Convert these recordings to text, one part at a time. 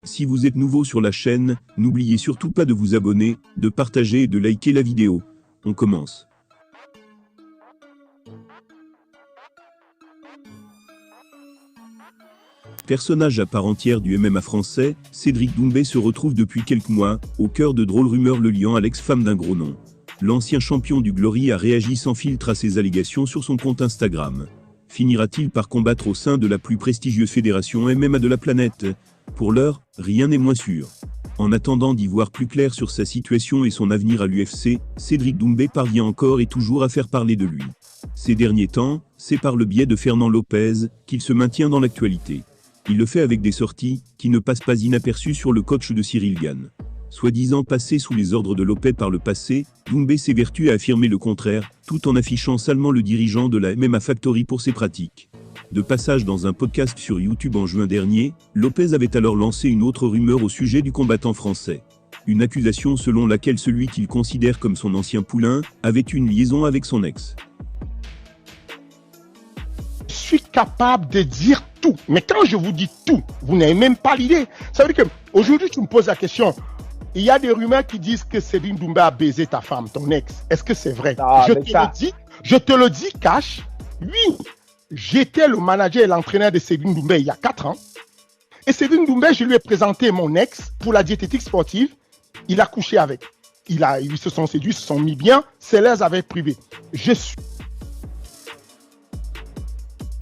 Si vous êtes nouveau sur la chaîne, n'oubliez surtout pas de vous abonner, de partager et de liker la vidéo. On commence. Personnage à part entière du MMA français, Cédric Doumbé se retrouve depuis quelques mois, au cœur de drôles rumeurs le liant à l'ex-femme d'un gros nom. L'ancien champion du Glory a réagi sans filtre à ces allégations sur son compte Instagram. Finira-t-il par combattre au sein de la plus prestigieuse fédération MMA de la planète? Pour l'heure, rien n'est moins sûr. En attendant d'y voir plus clair sur sa situation et son avenir à l'UFC, Cédric Doumbé parvient encore et toujours à faire parler de lui. Ces derniers temps, c'est par le biais de Fernand Lopez qu'il se maintient dans l'actualité. Il le fait avec des sorties qui ne passent pas inaperçues sur le coach de Ciryl Gane. Soi-disant passé sous les ordres de Lopez par le passé, Doumbé s'évertue à affirmer le contraire, tout en affichant salement le dirigeant de la MMA Factory pour ses pratiques. De passage dans un podcast sur YouTube en juin dernier, Lopez avait alors lancé une autre rumeur au sujet du combattant français. Une accusation selon laquelle celui qu'il considère comme son ancien poulain avait une liaison avec son ex. Je suis capable de dire tout, mais quand je vous dis tout, vous n'avez même pas l'idée. Ça veut dire que aujourd'hui tu me poses la question. Il y a des rumeurs qui disent que Cédric Doumbé a baisé ta femme, ton ex. Est-ce que c'est vrai? Je te le dis, cash. Oui, j'étais le manager et l'entraîneur de Cédric Doumbé il y a 4 ans. Et Cédric Doumbé, je lui ai présenté mon ex pour la diététique sportive. Il a couché avec. Ils se sont séduits, ils se sont mis bien. C'est leurs affaires privées. Je suis.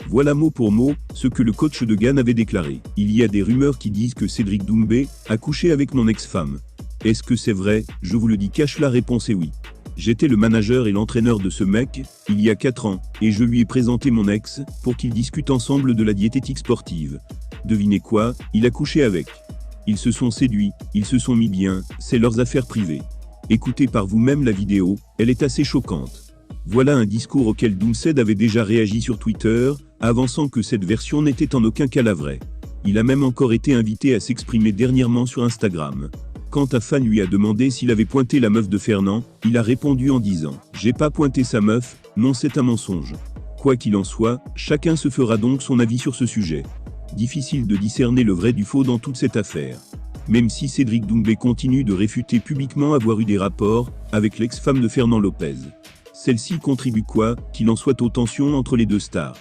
Voilà mot pour mot ce que le coach de Gane avait déclaré. Il y a des rumeurs qui disent que Cédric Doumbé a couché avec mon ex-femme. Est-ce que c'est vrai? Je vous le dis cash, la réponse est oui. J'étais le manager et l'entraîneur de ce mec, il y a 4 ans, et je lui ai présenté mon ex, pour qu'ils discutent ensemble de la diététique sportive. Devinez quoi? Il a couché avec. Ils se sont séduits, ils se sont mis bien, c'est leurs affaires privées. Écoutez par vous-même la vidéo, elle est assez choquante. Voilà un discours auquel Doumbé avait déjà réagi sur Twitter, avançant que cette version n'était en aucun cas la vraie. Il a même encore été invité à s'exprimer dernièrement sur Instagram. Quand un fan lui a demandé s'il avait pointé la meuf de Fernand, il a répondu en disant « J'ai pas pointé sa meuf, non, c'est un mensonge ». Quoi qu'il en soit, chacun se fera donc son avis sur ce sujet. Difficile de discerner le vrai du faux dans toute cette affaire. Même si Cédric Doumbé continue de réfuter publiquement avoir eu des rapports avec l'ex-femme de Fernand Lopez. Celle-ci contribue quoi qu'il en soit aux tensions entre les deux stars.